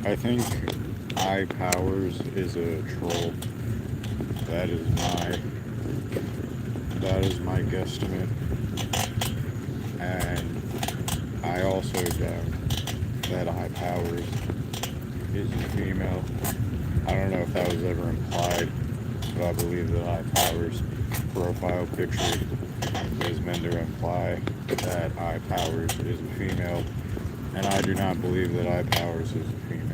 I think I Powers is a troll. That is my that is my guesstimate, and I also doubt that I Powers is a female. I don't know if that was ever implied, but I believe that I Powers profile picture is meant to imply that I Powers is a female, and I do not believe that I Powers is a female.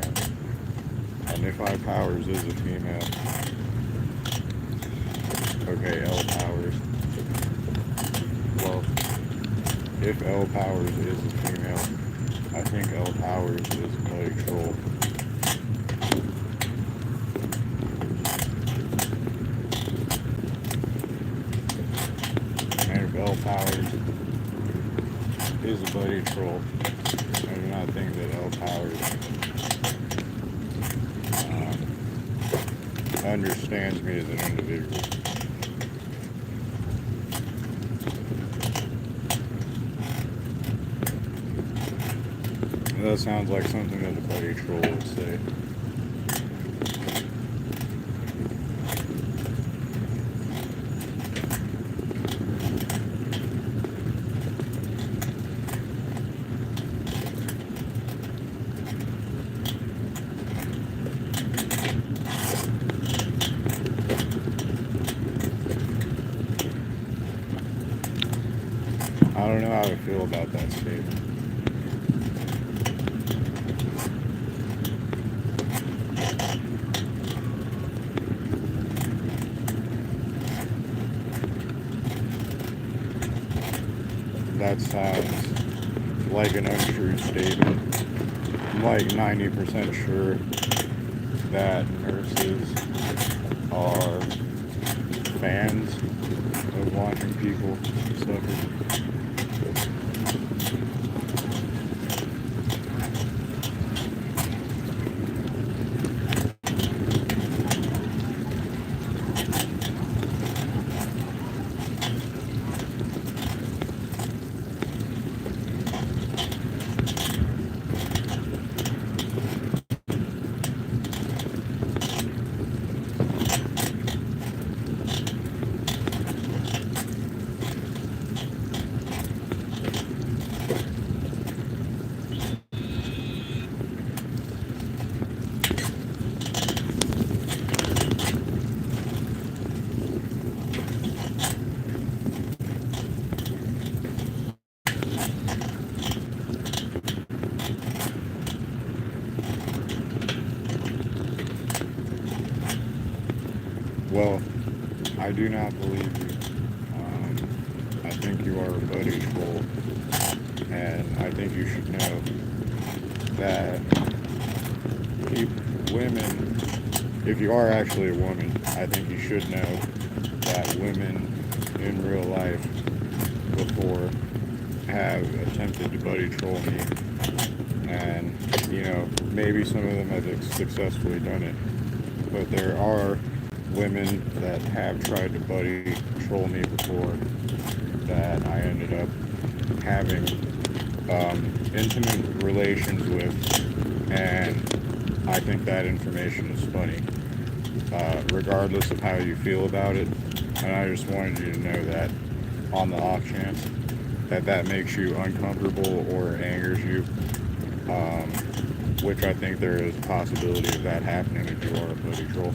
And if I Powers is a female, okay, L Powers. Well, if L Powers is a female, I think L Powers is a bloody troll. And if L Powers is a bloody troll, I do not think that L Powers understands me as an individual. That sounds like something that a bloody troll would say. I don't know how to feel about that statement. That sounds like an untrue statement. I'm like 90% sure that nurses are fans of watching people suffer. Well, I do not believe you. I think you are a buddy troll, and I think you should know that women, if you are actually a woman, I think you should know that women in real life before have attempted to buddy troll me, and maybe some of them have successfully done it, but there are women that have tried to buddy troll me before that I ended up having intimate relations with, and I think that information is funny, regardless of how you feel about it. And I just wanted you to know that on the off chance that that makes you uncomfortable or angers you, which I think there is a possibility of that happening if you are a buddy troll.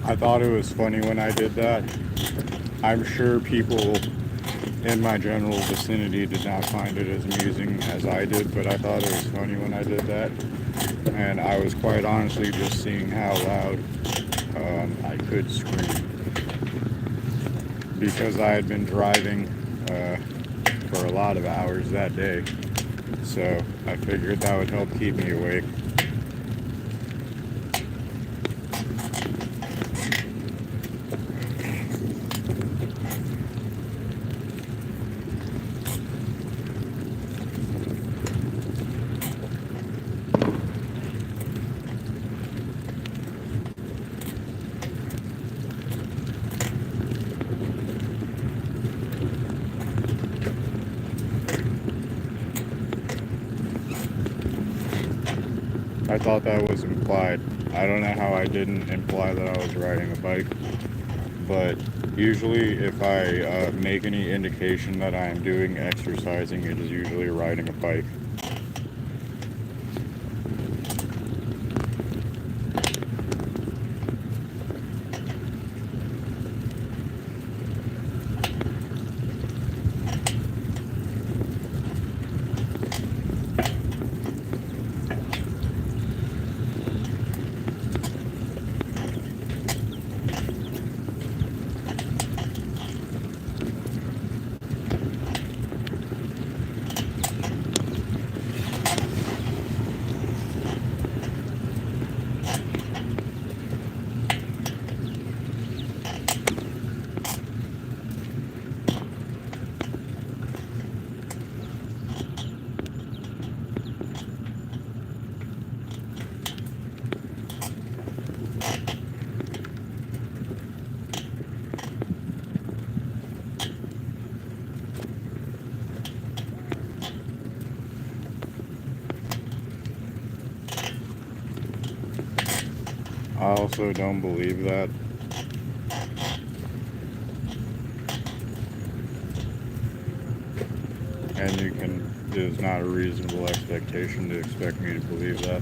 I thought it was funny when I did that. I'm sure people in my general vicinity did not find it as amusing as I did, but I thought it was funny when I did that. And I was quite honestly just seeing how loud I could scream, because I had been driving for a lot of hours that day. So I figured that would help keep me awake. I thought that was implied. I don't know how I didn't imply that I was riding a bike, but usually if I make any indication that I am doing exercising, it is usually riding a bike. I also don't believe that. And it is not a reasonable expectation to expect me to believe that.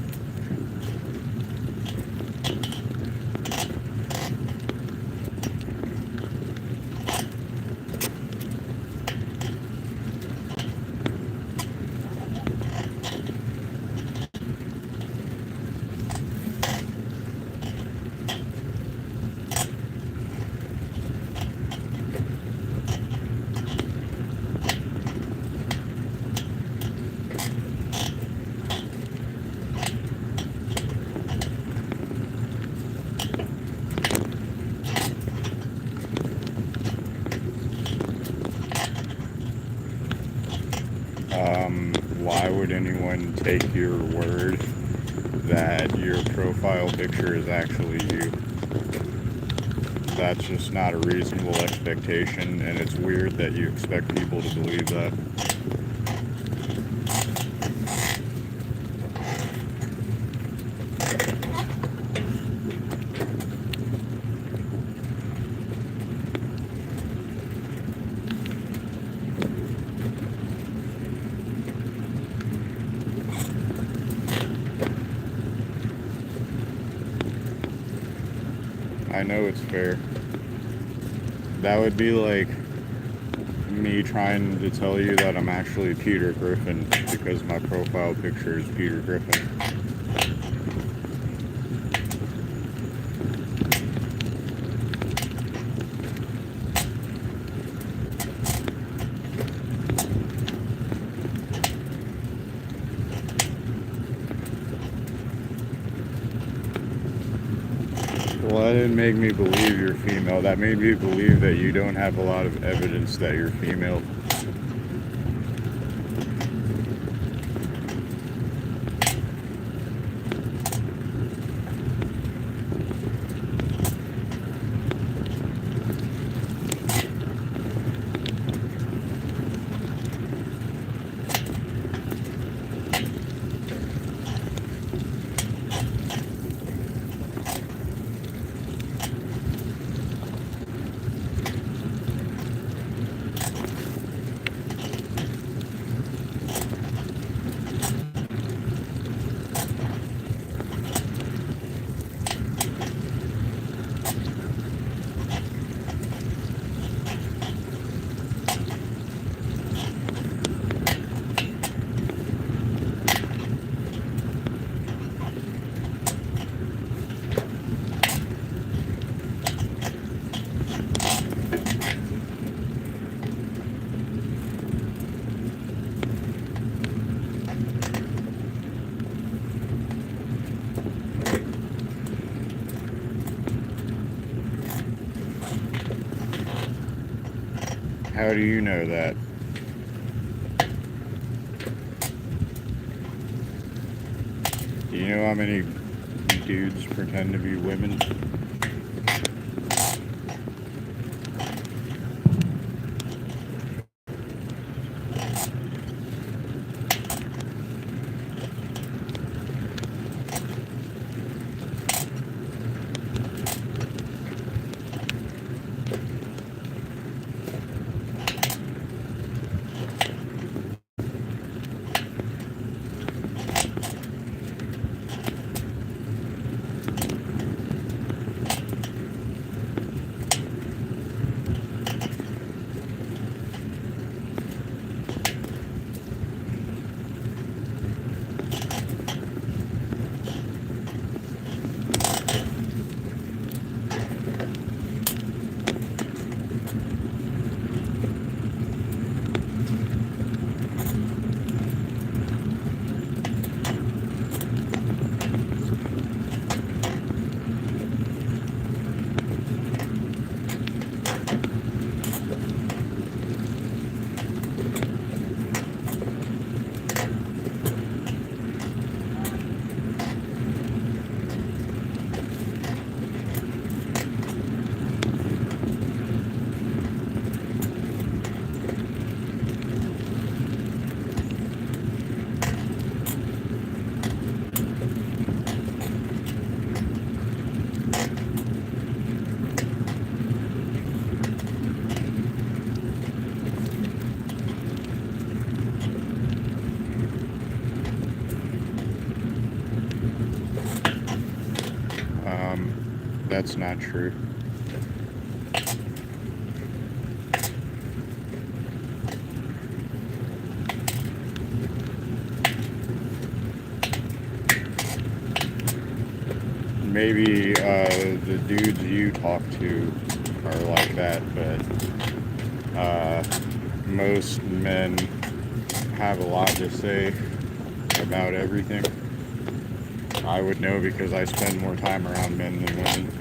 Why would anyone take your word that your profile picture is actually you? That's just not a reasonable expectation, and it's weird that you expect people to believe that. I know it's fair. That would be like me trying to tell you that I'm actually Peter Griffin because my profile picture is Peter Griffin. Well, that didn't make me believe you're female. That made me believe that you don't have a lot of evidence that you're female. How do you know that? Do you know how many dudes pretend to be women? That's not true. Maybe the dudes you talk to are like that, but most men have a lot to say about everything. I would know because I spend more time around men than women.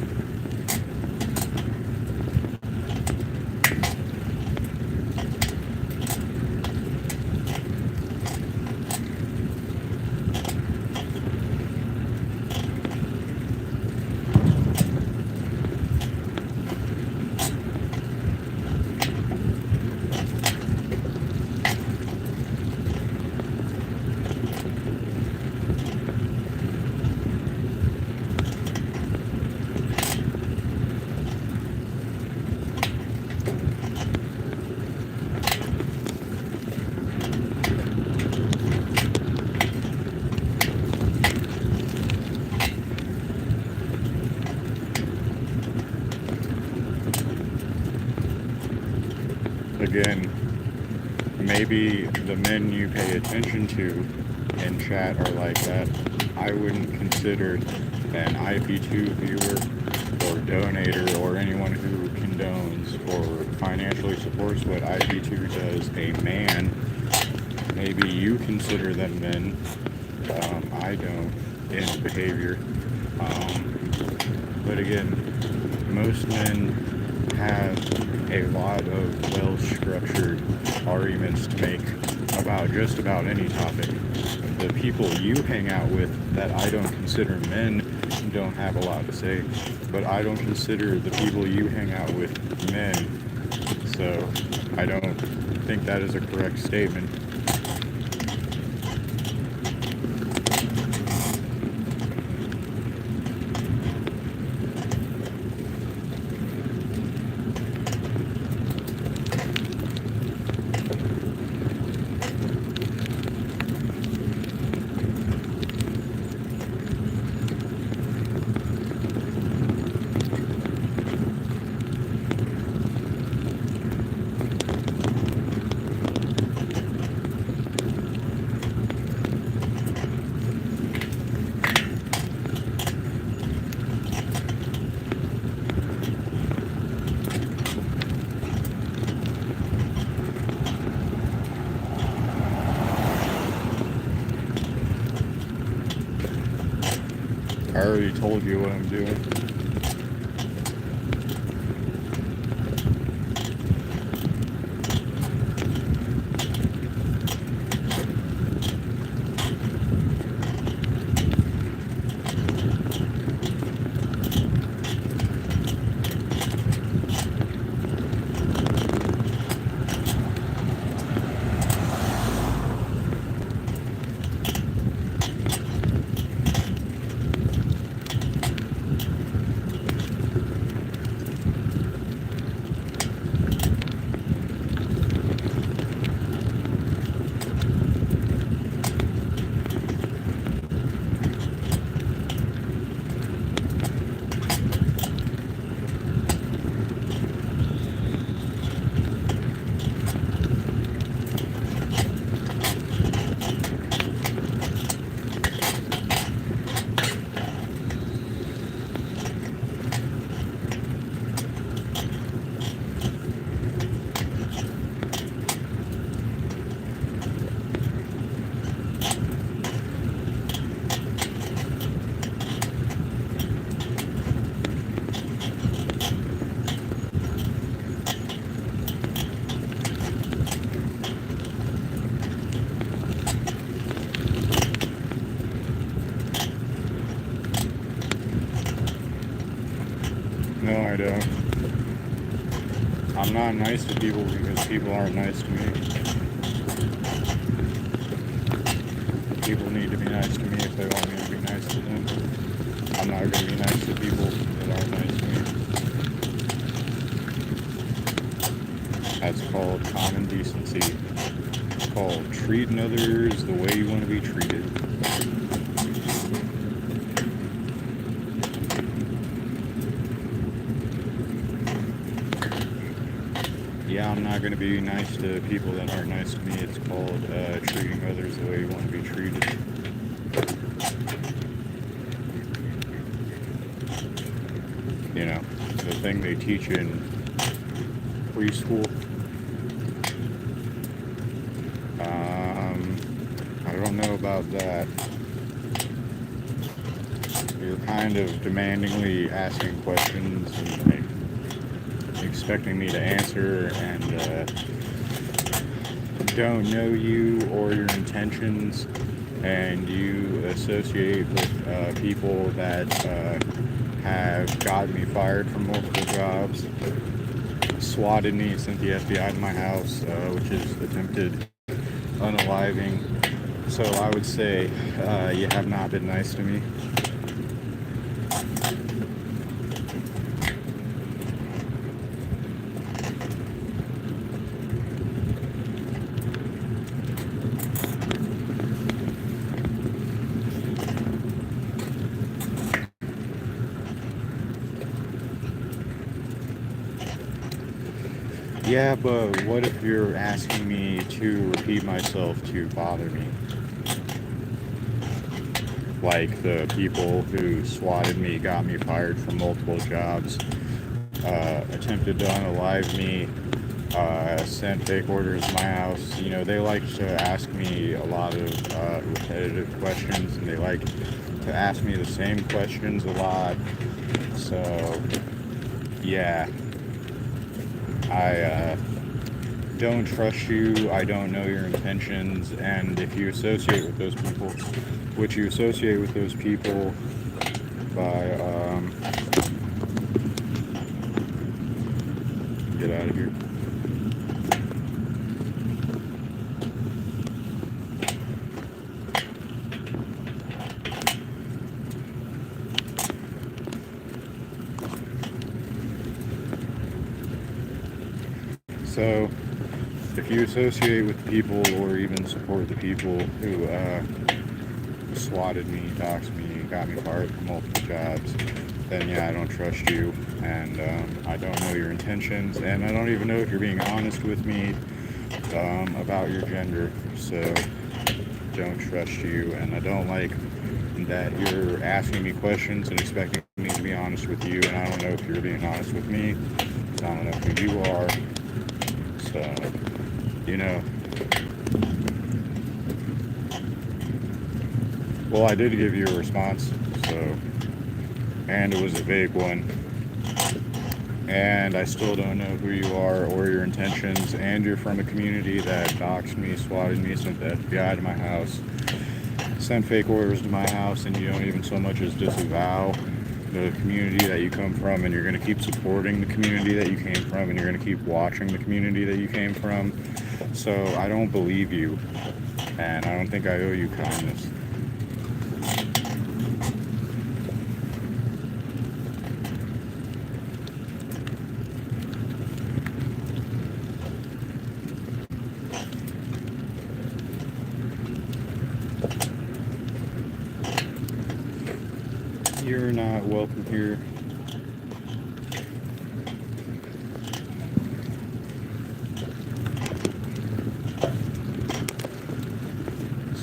Again, maybe the men you pay attention to in chat are like that. I wouldn't consider an IP2 viewer or donator or anyone who condones or financially supports what IP2 does a man. Maybe you consider them men. I don't in behavior. But again, most men have a lot of well-structured arguments to make about just about any topic. The people you hang out with that I don't consider men don't have a lot to say, but I don't consider the people you hang out with men, so I don't think that is a correct statement. I already told you what I'm doing. No, I don't. I'm not nice to people because people aren't nice to me. People need to be nice to me if they want me to be nice to them. I'm not going to be nice to people that aren't nice to me. That's called common decency. It's called treating others the way you want to be treated. I'm not going to be nice to people that aren't nice to me. It's called treating others the way you want to be treated. You know, the thing they teach in preschool. I don't know about that. You're kind of demandingly asking questions and like expecting me to answer, and don't know you or your intentions, and you associate with people that have gotten me fired from multiple jobs, swatted me, sent the FBI to my house, which is attempted unaliving. So I would say you have not been nice to me. Yeah, but what if you're asking me to repeat myself to bother me? Like the people who swatted me, got me fired from multiple jobs, attempted to unalive me, sent fake orders to my house. You know, they like to ask me a lot of repetitive questions, and they like to ask me the same questions a lot. So, yeah, I don't trust you. I don't know your intentions, and if you associate with those people, which you associate with those people by get out of here. So, if you associate with the people or even support the people who swatted me, doxed me, got me fired from multiple jobs, then yeah, I don't trust you, and I don't know your intentions, and I don't even know if you're being honest with me about your gender. So, don't trust you, and I don't like that you're asking me questions and expecting me to be honest with you, and I don't know if you're being honest with me. I don't know who you are. So, you know, well, I did give you a response, so, and it was a vague one, and I still don't know who you are or your intentions, and you're from a community that doxed me, swatted me, sent the FBI to my house, sent fake orders to my house, and you don't even so much as disavow the community that you come from, and you're going to keep supporting the community that you came from, and you're going to keep watching the community that you came from. So I don't believe you, and I don't think I owe you kindness. You're not welcome here.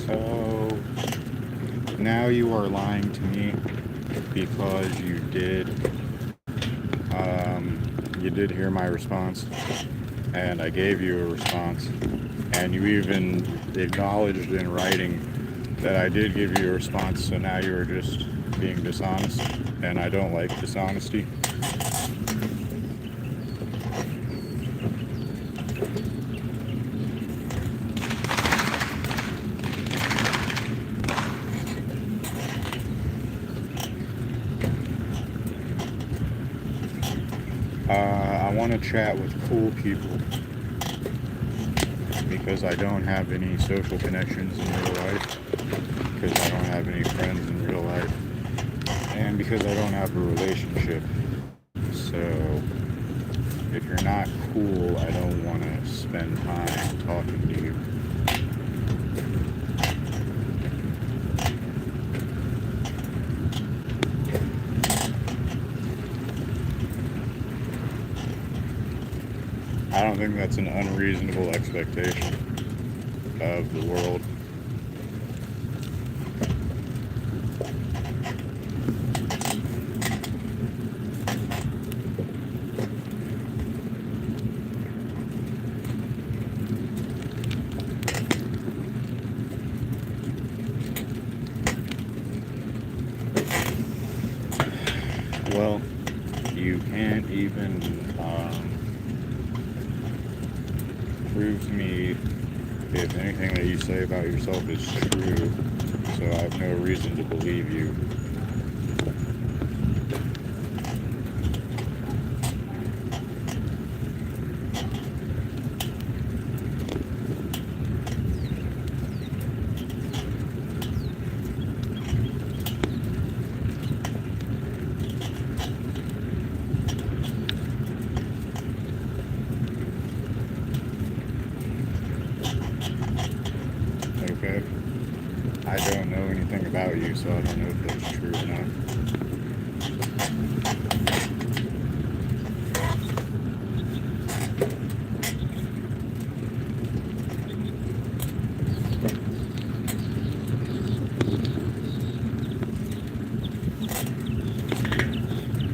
So now you are lying to me because you did hear my response, and I gave you a response, and you even acknowledged in writing that I did give you a response. So now you are just being dishonest, and I don't like dishonesty. I want to chat with cool people because I don't have any social connections in real life, because I don't have any friends in real life, and because I don't have a relationship. So if you're not cool, I don't want to spend time talking to you. I don't think that's an unreasonable expectation of the world. Well, you can't even prove to me if anything that you say about yourself is true, so I have no reason to believe you. Okay? I don't know anything about you, so I don't know if that's true or not.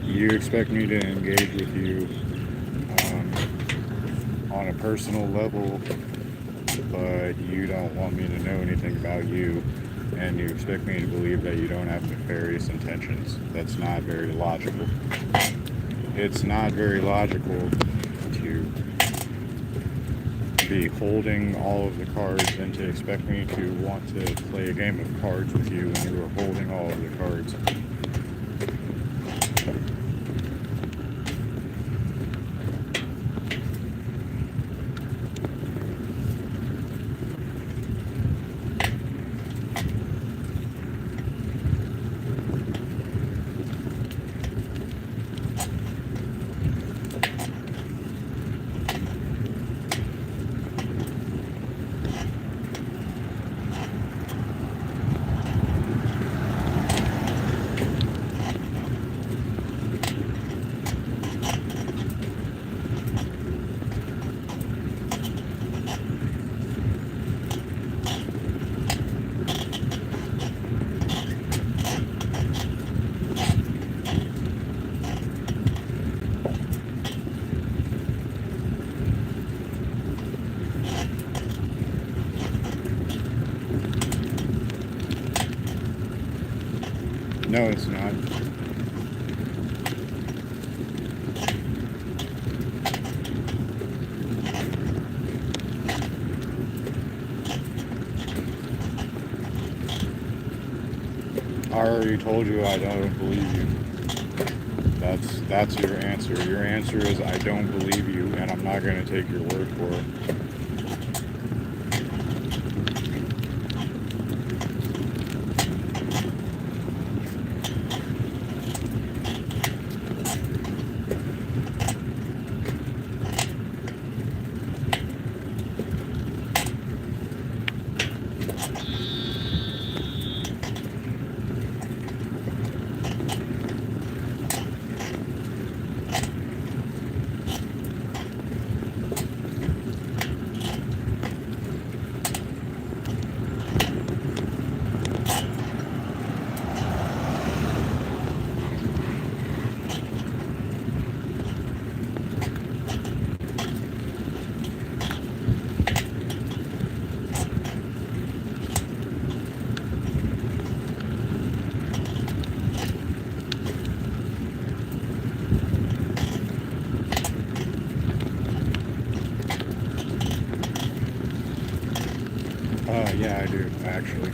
You expect me to engage with you on a personal level, but you don't want me to know anything about you, and you expect me to believe that you don't have nefarious intentions. That's not very logical. It's not very logical to be holding all of the cards and to expect me to want to play a game of cards with you when you are holding all of the cards. No, it's not. I already told you I don't believe you. That's your answer. Your answer is I don't believe you, and I'm not going to take your word for it. Yeah, I do, actually.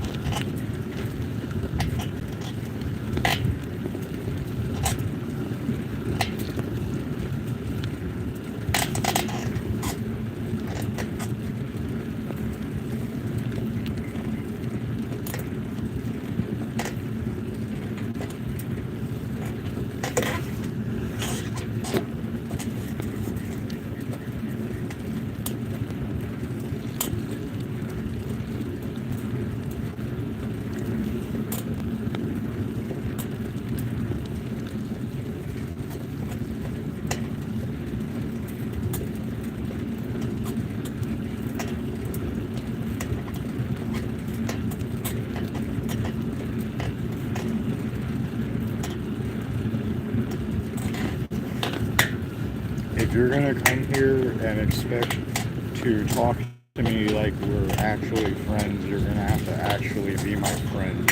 you're gonna come here and expect to talk to me like we're actually friends, you're gonna have to actually be my friend.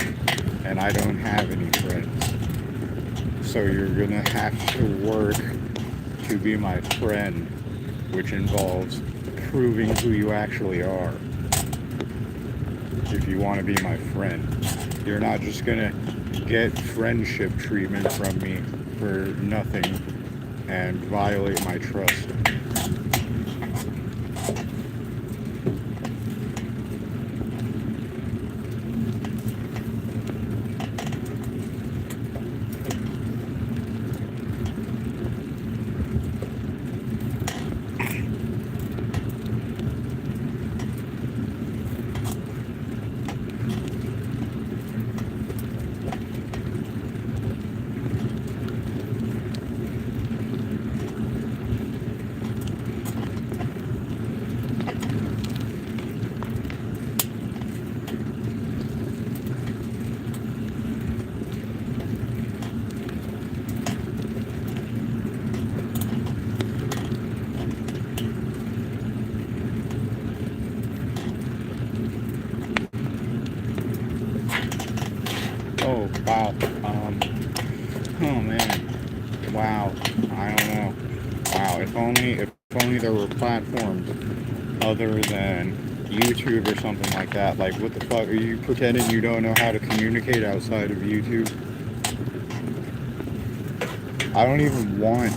And I don't have any friends. So you're gonna have to work to be my friend, which involves proving who you actually are. If you want to be my friend, you're not just gonna get friendship treatment from me for nothing and violate my trust. Oh wow. Oh man. Wow. I don't know. Wow. If only there were platforms other than YouTube or something like that. Like, what the fuck? Are you pretending you don't know how to communicate outside of YouTube? I don't even want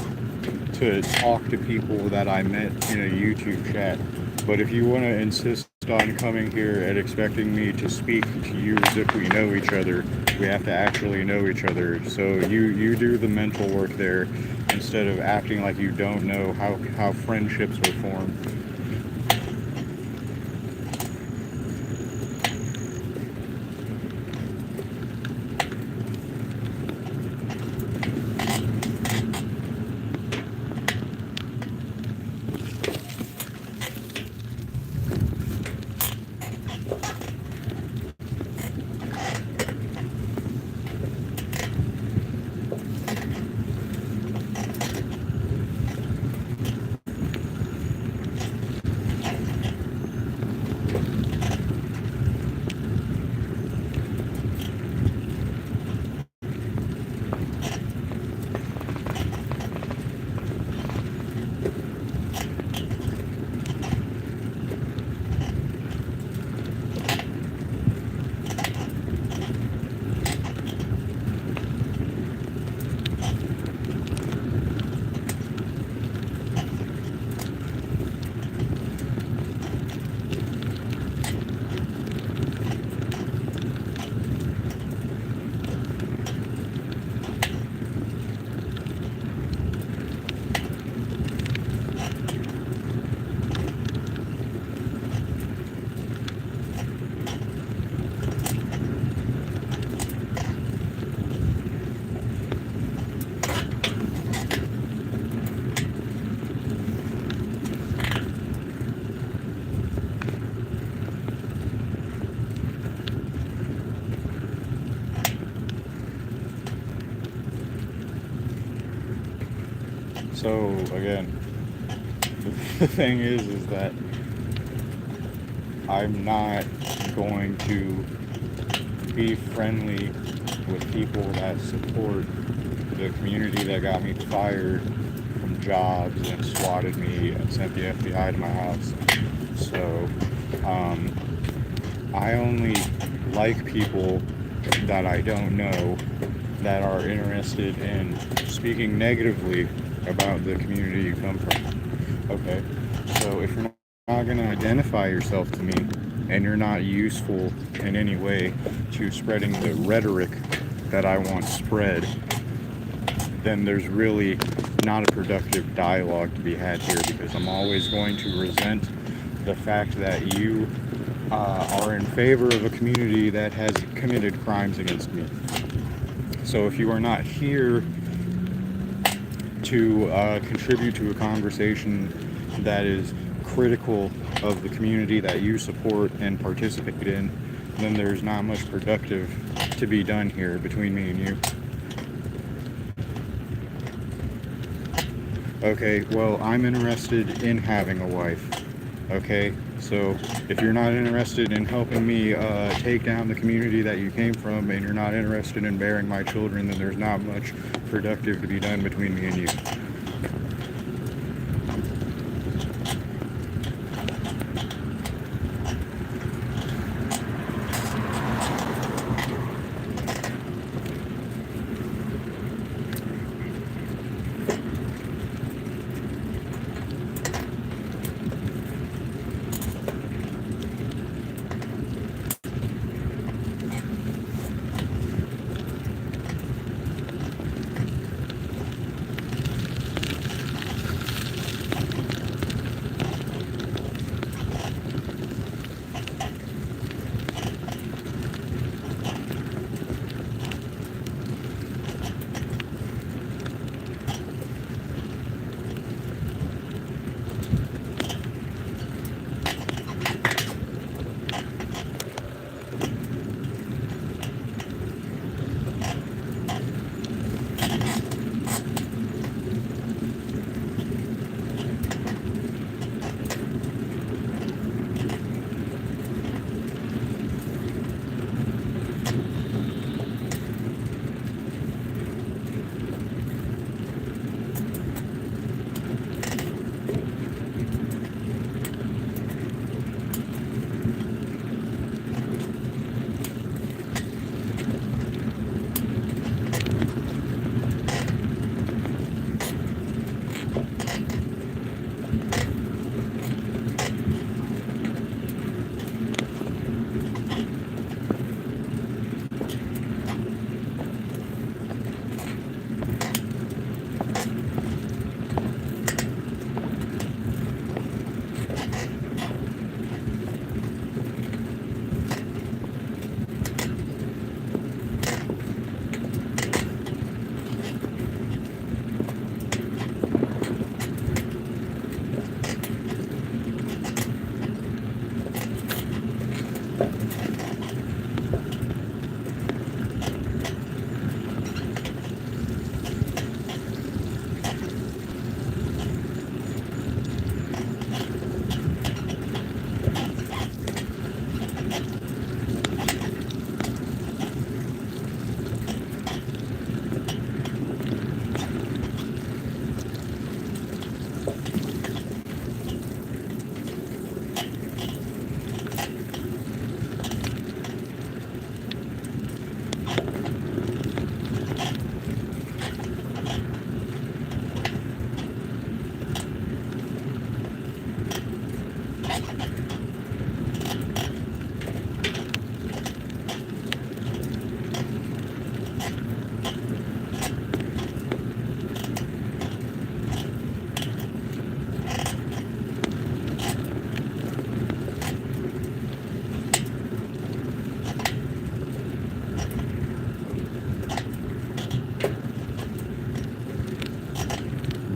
to talk to people that I met in a YouTube chat. But if you want to insist on coming here and expecting me to speak to you as if we know each other, we have to actually know each other. So you do the mental work there instead of acting like you don't know how friendships are formed. So again, the thing is that I'm not going to be friendly with people that support the community that got me fired from jobs and swatted me and sent the FBI to my house. So I only like people that I don't know that are interested in speaking negatively about the community you come from. Okay, so if you're not going to identify yourself to me and you're not useful in any way to spreading the rhetoric that I want spread, then there's really not a productive dialogue to be had here, because I'm always going to resent the fact that you are in favor of a community that has committed crimes against me. So if you are not here to contribute to a conversation that is critical of the community that you support and participate in, then there's not much productive to be done here between me and you. Okay, well, I'm interested in having a wife. Okay, so if you're not interested in helping me take down the community that you came from, and you're not interested in bearing my children, then there's not much productive to be done between me and you.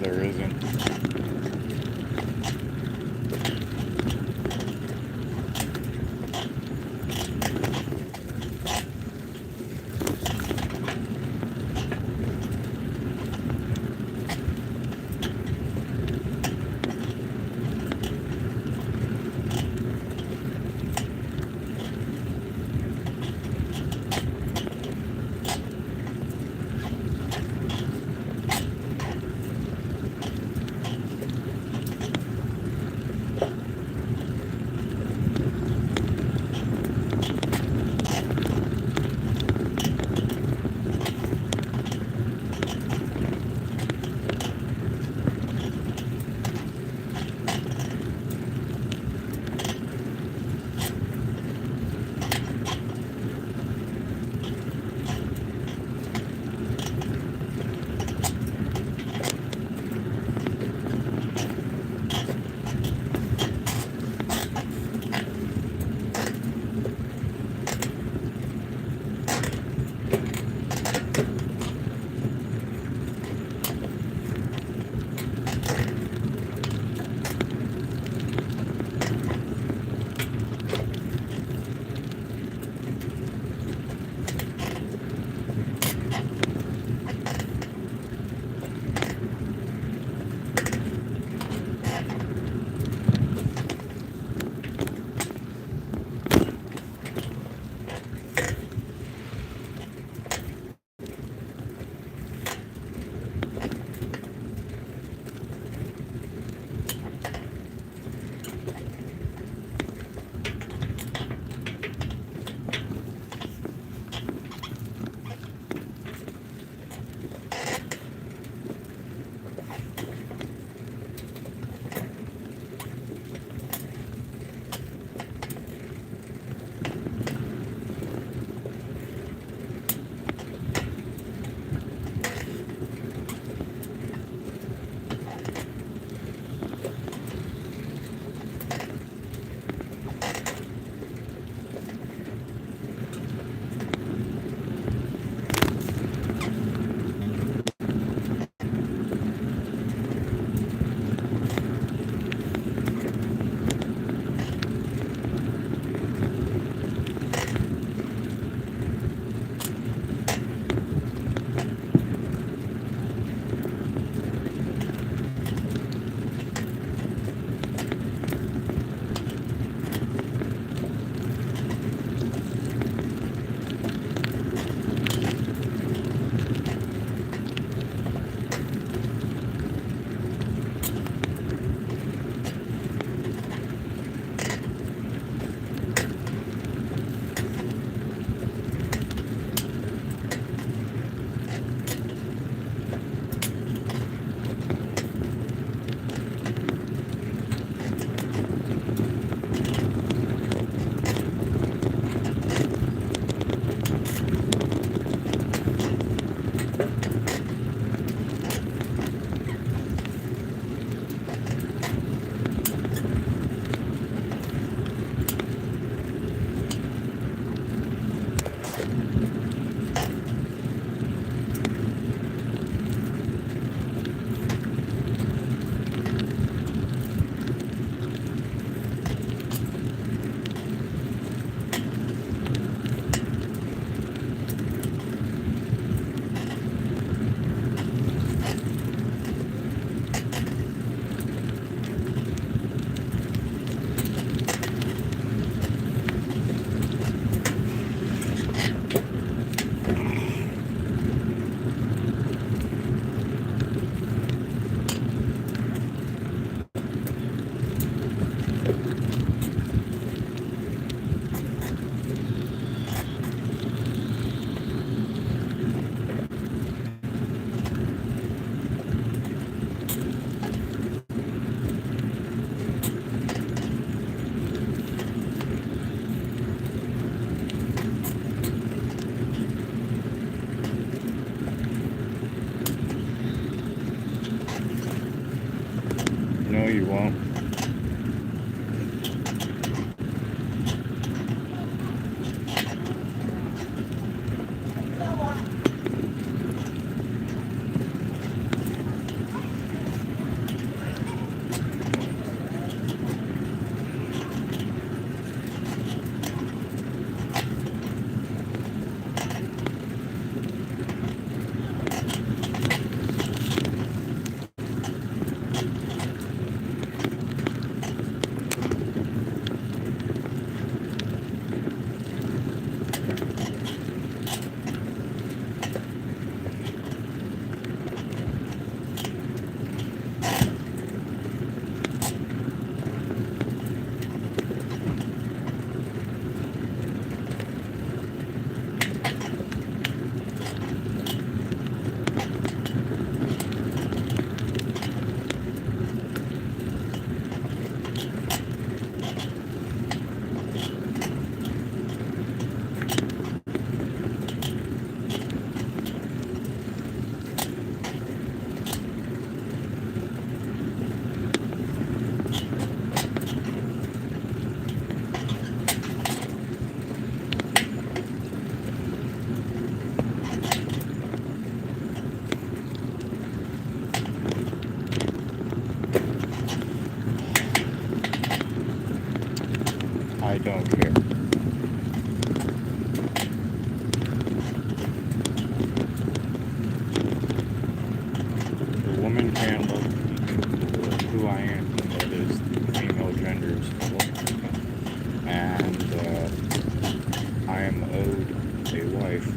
There isn't. you won't. I don't care. The woman can't love me for who I am, and that is female gender is full. And I am owed a wife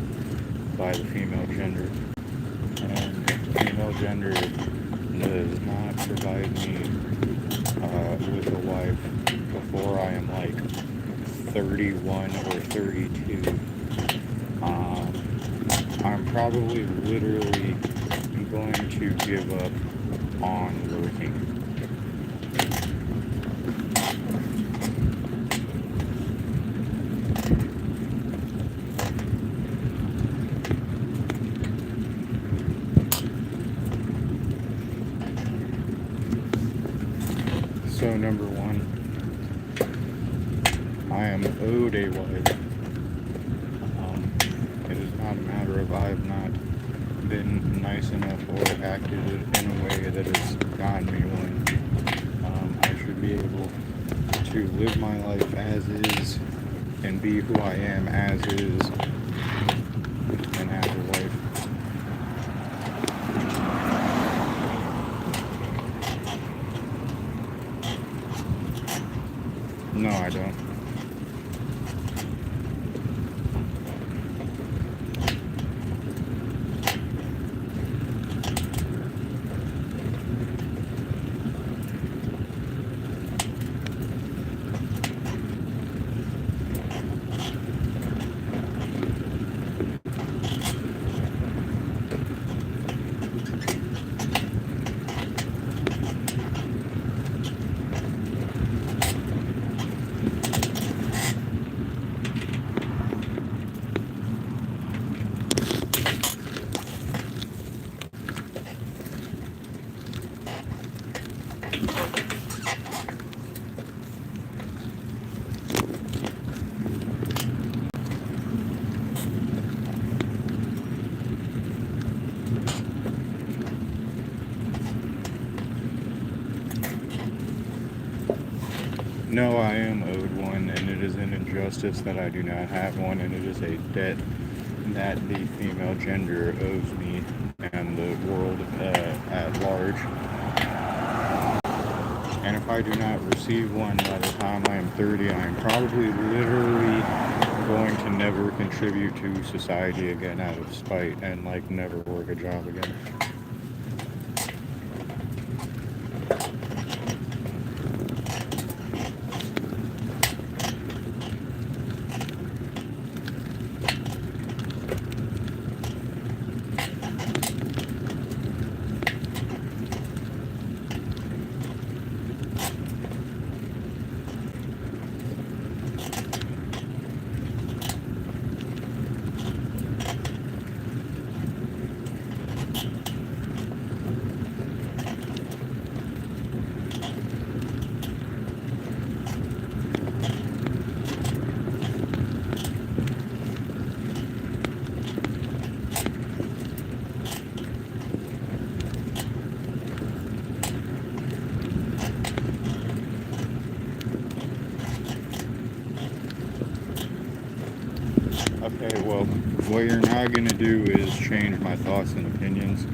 by the female gender. And the female gender does not provide me with a wife before I am like 31 or 32. I'm probably literally going to give up on working. So number one, I am owed a wife. It is not a matter of I have not been nice enough or acted in a way that has gotten me one. I should be able to live my life as is and be who I am as is and have a wife. No, I don't. No, I am owed one, and it is an injustice that I do not have one, and it is a debt that the female gender owes me and the world at large. And if I do not receive one by the time I am 30, I am probably literally going to never contribute to society again out of spite and like never work a job again. Okay, well, what you're not going to do is change my thoughts and opinions.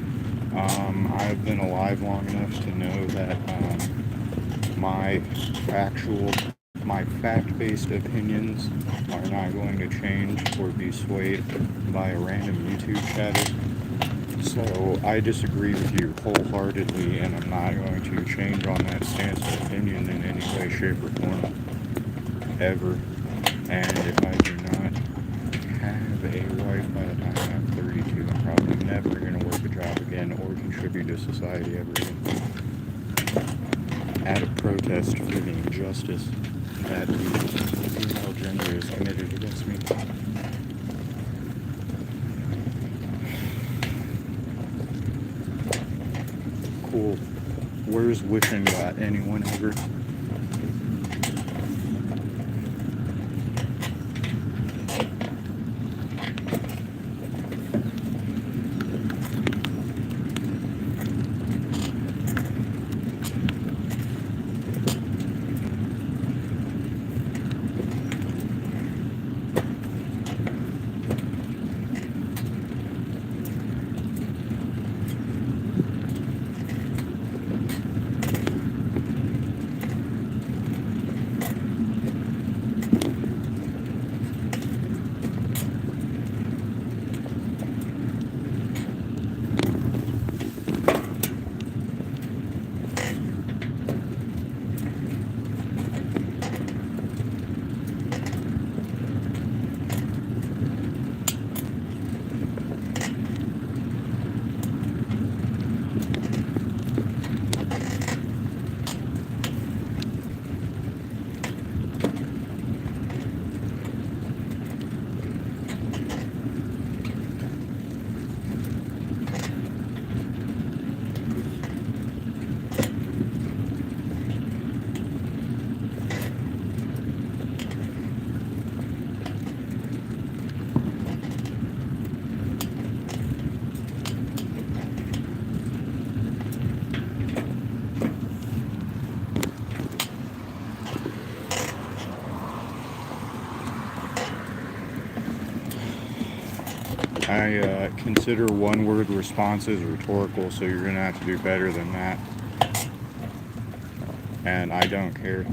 I've been alive long enough to know that my my fact-based opinions are not going to change or be swayed by a random YouTube chatter. So I disagree with you wholeheartedly, and I'm not going to change on that stance or opinion in any way, shape, or form, ever. And if I do not have a wife by the time I'm 32, I'm probably never going to work a job again or contribute to society ever again. At a protest for the injustice that the female gender is committed against me. Cool. Where's wishing got anyone ever? I consider one-word responses rhetorical, so you're going to have to do better than that. And I don't care.